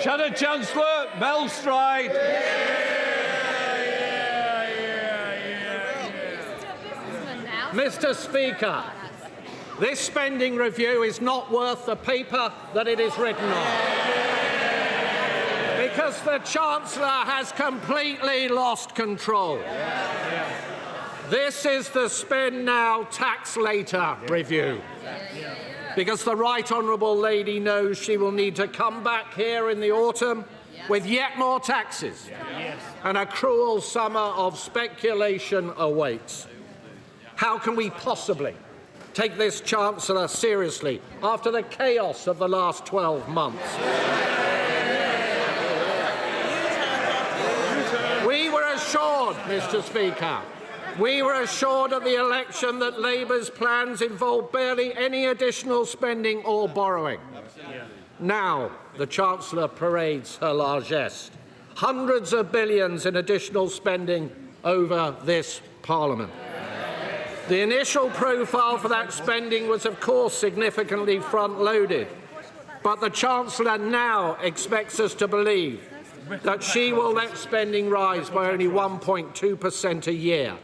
Chancellor, Mel Stride. Mr. Speaker, this spending review is not worth the paper that it is written on, because the Chancellor has completely lost control. This is the spend now, tax later review, because the Right Honourable Lady knows she will need to come back here in the autumn with yet more taxes, and a cruel summer of speculation awaits. How can we possibly take this Chancellor seriously after the chaos of the last 12 months? We were assured, Mr. Speaker, we were assured at the election that Labour's plans involved barely any additional spending or borrowing. Now the Chancellor parades her largesse. Hundreds of billions in additional spending over this Parliament. The initial profile for that spending was, of course, significantly front-loaded, but the Chancellor now expects us to believe that she will let spending rise by only 1.2% a year.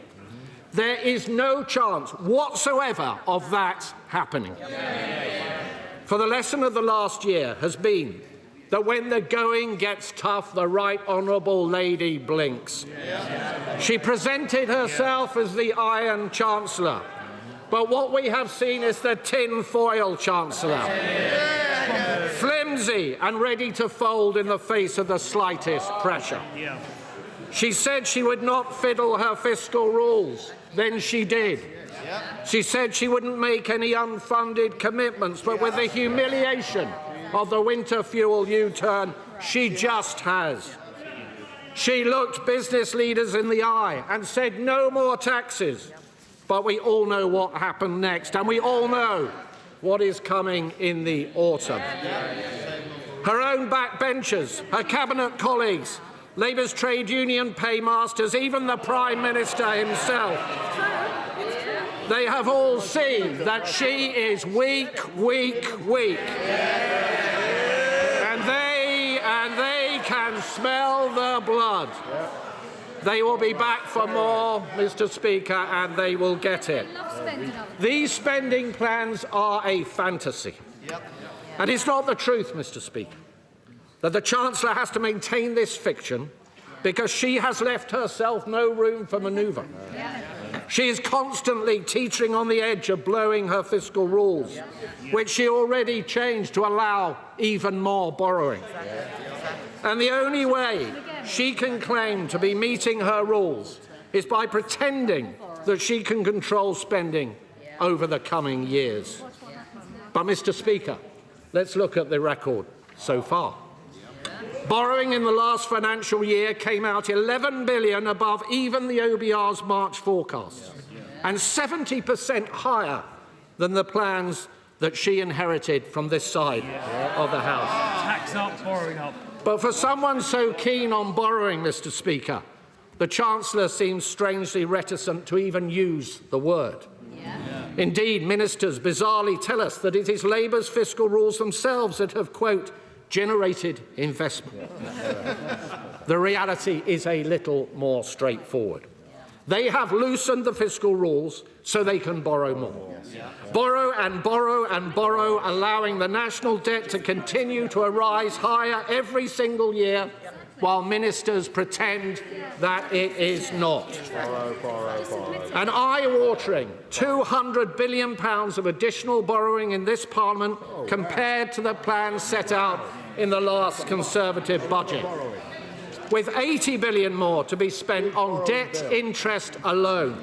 There is no chance whatsoever of that happening. For the lesson of the last year has been that when the going gets tough, the Right Honourable Lady blinks. She presented herself as the Iron Chancellor, but what we have seen is the tin-foil Chancellor, flimsy and ready to fold in the face of the slightest pressure. She said she would not fiddle her fiscal rules, then she did. She said she wouldn't make any unfunded commitments, but with the humiliation of the winter fuel U-turn, she just has. She looked business leaders in the eye and said no more taxes. But we all know what happened next, and we all know what is coming in the autumn. Her own backbenchers, her cabinet colleagues, Labour's trade union paymasters, even the Prime Minister himself, they have all seen that she is weak. And they can smell the blood. They will be back for more, Mr. Speaker, and they will get it. These spending plans are a fantasy. And it's not the truth, Mr. Speaker, that the Chancellor has to maintain this fiction because she has left herself no room for manoeuvre. She is constantly teetering on the edge of blowing her fiscal rules, which she already changed to allow even more borrowing. And the only way she can claim to be meeting her rules is by pretending that she can control spending over the coming years. But, Mr. Speaker, let's look at the record so far. Borrowing in the last financial year came out $11 billion above even the OBR's March forecast, and 70% higher than the plans that she inherited from this side of the House. Tax up, borrowing up. But for someone so keen on borrowing, Mr. Speaker, the Chancellor seems strangely reticent to even use the word. Indeed, ministers bizarrely tell us that it is Labour's fiscal rules themselves that have, quote, generated investment. The reality is a little more straightforward. They have loosened the fiscal rules so they can borrow more. Borrow and borrow and borrow, allowing the national debt to continue to rise higher every single year, while ministers pretend that it is not. An eye-watering £200 billion of additional borrowing in this Parliament compared to the plan set out in the last Conservative budget, with $80 billion more to be spent on debt interest alone.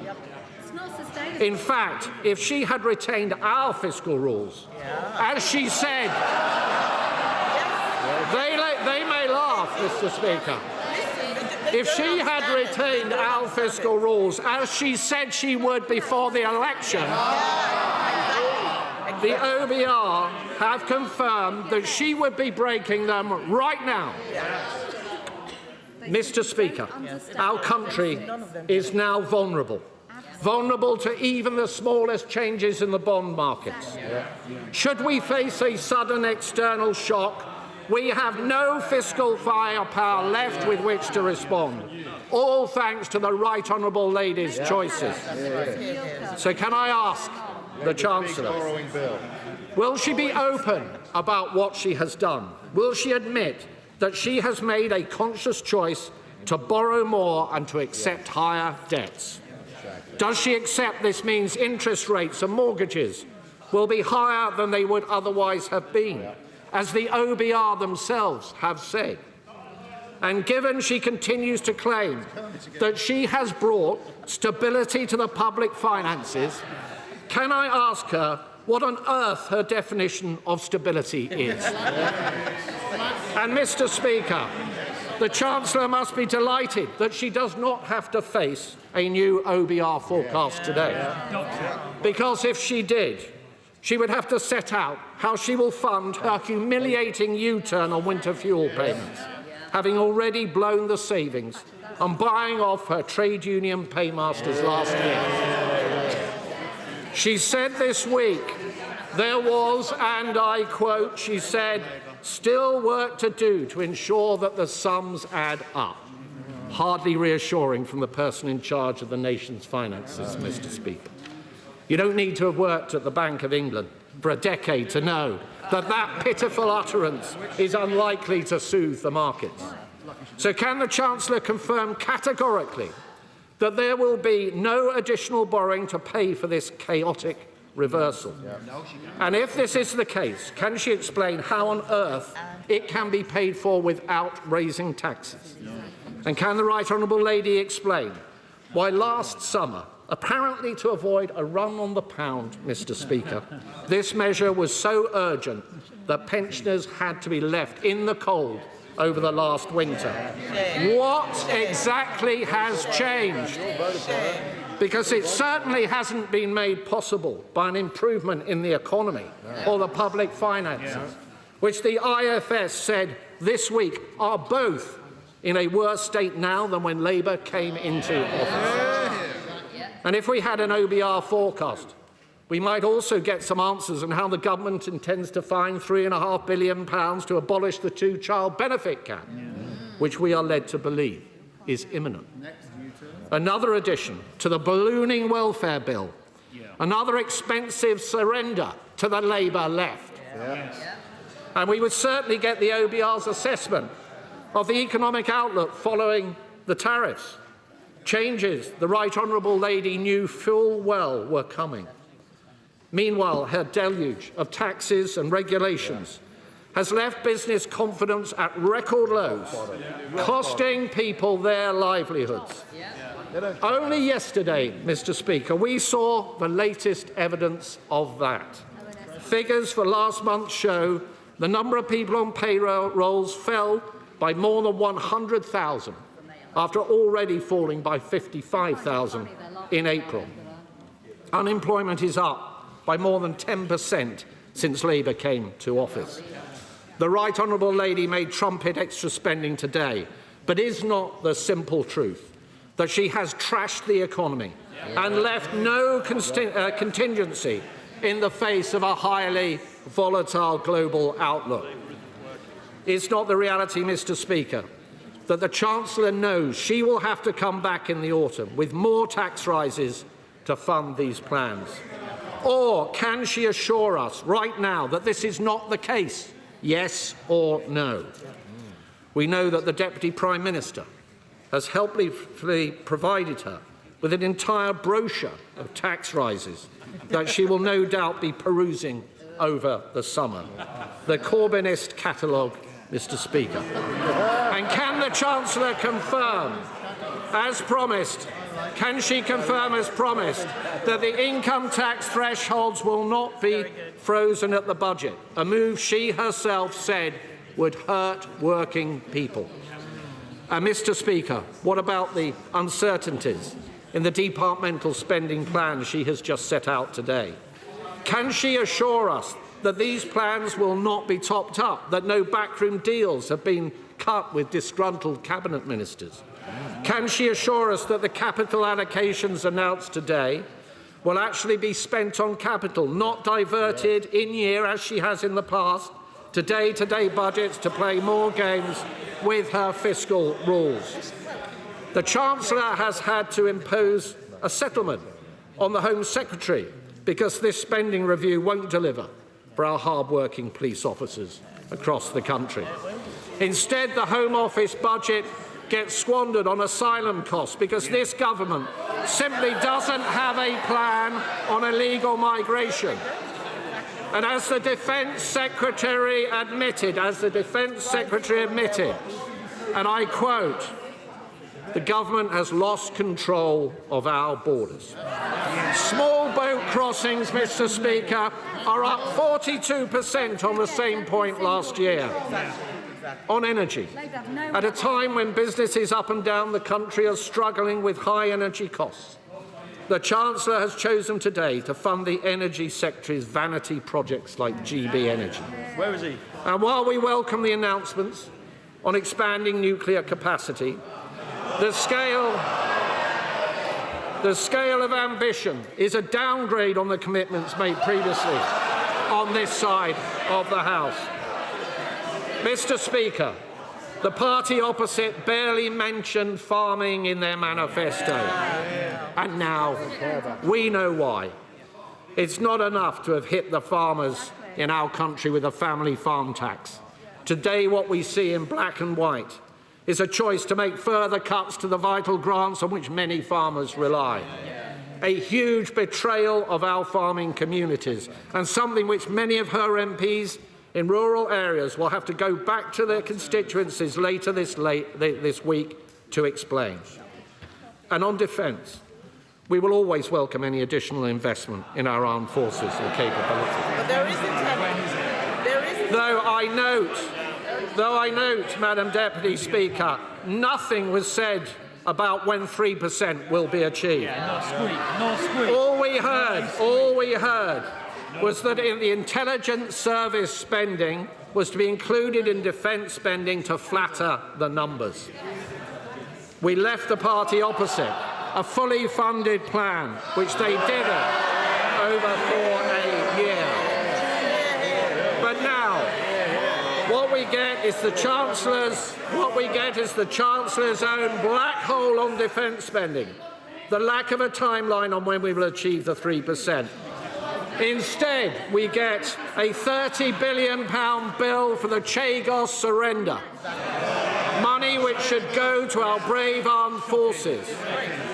In fact, if she had retained our fiscal rules, as she said, they may laugh, Mr. Speaker. If she had retained our fiscal rules, as she said she would before the election, the OBR have confirmed that she would be breaking them right now. Mr. Speaker, our country is now vulnerable to even the smallest changes in the bond markets. Should we face a sudden external shock, We have no fiscal firepower left with which to respond, all thanks to the Right Honourable Lady's choices. So can I ask the Chancellor, will she be open about what she has done? Will she admit that she has made a conscious choice to borrow more and to accept higher debts? Does she accept this means interest rates and mortgages will be higher than they would otherwise have been, as the OBR themselves have said? And given she continues to claim that she has brought stability to the public finances, can I ask her what on earth her definition of stability is? And, Mr. Speaker, the Chancellor must be delighted that she does not have to face a new OBR forecast today. Because if she did, she would have to set out how she will fund her humiliating U-turn on winter fuel payments, having already blown the savings and buying off her trade union paymasters last year. She said this week there was, and I quote, she said, still work to do to ensure that the sums add up. Hardly reassuring from the person in charge of the nation's finances, Mr. Speaker. You don't need to have worked at the Bank of England for a decade to know that that pitiful utterance is unlikely to soothe the markets. So can the Chancellor confirm categorically that there will be no additional borrowing to pay for this chaotic reversal? And if this is the case, can she explain how on earth it can be paid for without raising taxes? And can the Right Honourable Lady explain why last summer, apparently to avoid a run on the pound, Mr. Speaker, this measure was so urgent that pensioners had to be left in the cold over the last winter? What exactly has changed? Because it certainly hasn't been made possible by an improvement in the economy or the public finances, which the IFS said this week are both in a worse state now than when Labour came into office. And if we had an OBR forecast, we might also get some answers on how the government intends to find £3.5 billion to abolish the two-child benefit cap, which we are led to believe is imminent. Another addition to the ballooning welfare bill, another expensive surrender to the Labour left. And we would certainly get the OBR's assessment of the economic outlook following the tariffs. Changes the Right Honourable Lady knew full well were coming. Meanwhile, her deluge of taxes and regulations has left business confidence at record lows, costing people their livelihoods. Only yesterday, Mr. Speaker, we saw the latest evidence of that. Figures for last month show the number of people on payrolls fell by more than 100,000 after already falling by 55,000 in April. Unemployment is up by more than 10% since Labour came to office. The Right Honourable Lady made trumpet extra spending today, but is not the simple truth that she has trashed the economy and left no contingency in the face of a highly volatile global outlook? It's not the reality, Mr. Speaker, that the Chancellor knows she will have to come back in the autumn with more tax rises to fund these plans? Or can she assure us right now that this is not the case? Yes or no? We know that the Deputy Prime Minister has helpfully provided her with an entire brochure of tax rises that she will no doubt be perusing over the summer. The Corbynist catalogue, Mr. Speaker. And can the Chancellor confirm, as promised, can she confirm as promised that the income tax thresholds will not be frozen at the budget, a move she herself said would hurt working people? And Mr. Speaker, what about the uncertainties in the departmental spending plans she has just set out today? Can she assure us that these plans will not be topped up, that no backroom deals have been cut with disgruntled cabinet ministers? Can she assure us that the capital allocations announced today will actually be spent on capital, not diverted in year, as she has in the past, to day-to-day budgets to play more games with her fiscal rules. The Chancellor has had to impose a settlement on the Home Secretary because this spending review won't deliver for our hard-working police officers across the country. Instead, the Home Office budget gets squandered on asylum costs because this government simply doesn't have a plan on illegal migration. And as the Defence Secretary admitted, and I quote, the government has lost control of our borders. Small boat crossings, Mr. Speaker, are up 42% on the same point last year. On energy, at a time when businesses up and down the country are struggling with high energy costs, the Chancellor has chosen today to fund the energy sector's vanity projects like GB Energy. Where is he? And while we welcome the announcements on expanding nuclear capacity, the scale of ambition is a downgrade on the commitments made previously on this side of the House. Mr. Speaker, the party opposite barely mentioned farming in their manifesto. And now we know why. It's not enough to have hit the farmers in our country with a family farm tax. Today, what we see in black and white is a choice to make further cuts to the vital grants on which many farmers rely. A huge betrayal of our farming communities, and something which many of her MPs in rural areas will have to go back to their constituencies later this week to explain. And on defence, we will always welcome any additional investment in our armed forces and capability. But there isn't any. There isn't. Though I note, Madam Deputy Speaker, nothing was said about when 3% will be achieved. No squeak. All we heard was that in the intelligence service spending was to be included in defence spending to flatter the numbers. We left the party opposite a fully funded plan, which they didn't over for a year. But now, what we get is the Chancellor's own black hole on defence spending, the lack of a timeline on when we will achieve the 3%. Instead, we get a £30 billion bill for the Chagos surrender, money which should go to our brave armed forces,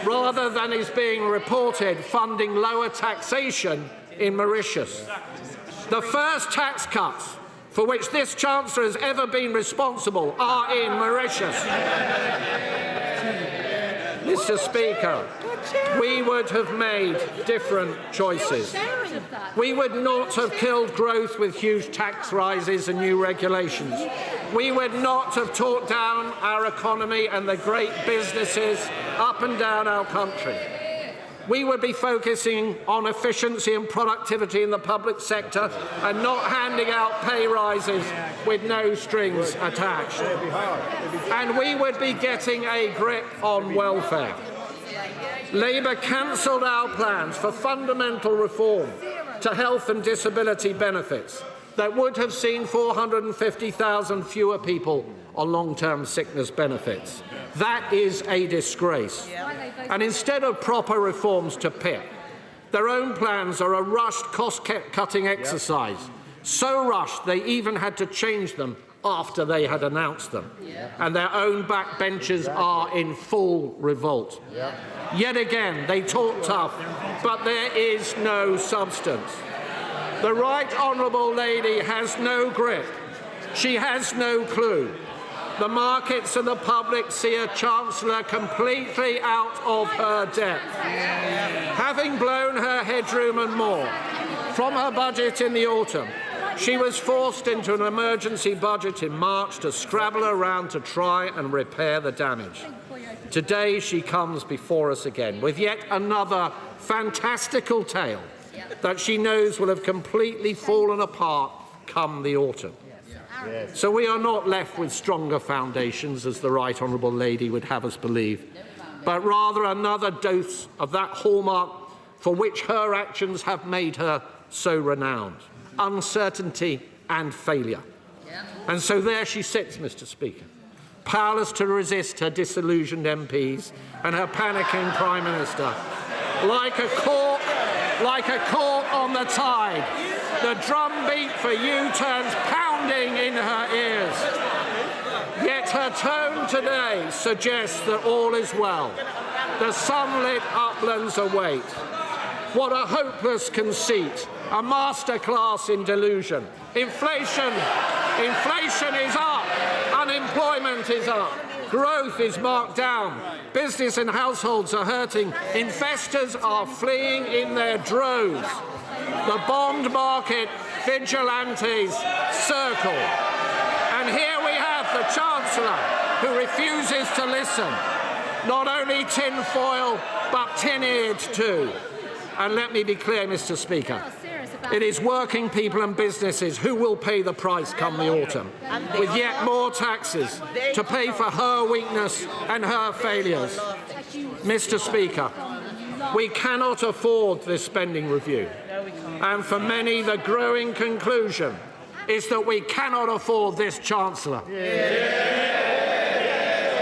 rather than is being reported funding lower taxation in Mauritius. The first tax cuts for which this Chancellor has ever been responsible are in Mauritius. Mr. Speaker, we would have made different choices. We would not have killed growth with huge tax rises and new regulations. We would not have taught down our economy and the great businesses up and down our country. We would be focusing on efficiency and productivity in the public sector and not handing out pay rises with no strings attached. And we would be getting a grip on welfare. Labour cancelled our plans for fundamental reform to health and disability benefits that would have seen 450,000 fewer people on long-term sickness benefits. That is a disgrace. And instead of proper reforms to PIP, their own plans are a rushed cost-cutting exercise, so rushed they even had to change them after they had announced them. And their own backbenchers are in full revolt. Yet again, they talk tough, but there is no substance. The Right Honourable Lady has no grip. She has no clue. The markets and the public see a Chancellor completely out of her depth. Having blown her headroom and more from her budget in the autumn, she was forced into an emergency budget in March to scrabble around to try and repair the damage. Today she comes before us again with yet another fantastical tale that she knows will have completely fallen apart come the autumn. So we are not left with stronger foundations, as the Right Honourable Lady would have us believe, but rather another dose of that hallmark for which her actions have made her so renowned: uncertainty and failure. And so there she sits, Mr. Speaker, powerless to resist her disillusioned MPs and her panicking Prime Minister. Like a cork on the tide, the drumbeat for U-turns pounding in her ears. Yet her tone today suggests that all is well. The sunlit uplands await. What a hopeless conceit, a masterclass in delusion. Inflation is up, unemployment is up, growth is marked down, business and households are hurting, investors are fleeing in their droves. The bond market vigilantes circle. And here we have the Chancellor who refuses to listen. Not only tinfoil, but tin-eared too. And let me be clear, Mr. Speaker, it is working people and businesses who will pay the price come the autumn, with yet more taxes to pay for her weakness and her failures. Mr. Speaker, we cannot afford this spending review. And for many, the growing conclusion is that we cannot afford this Chancellor.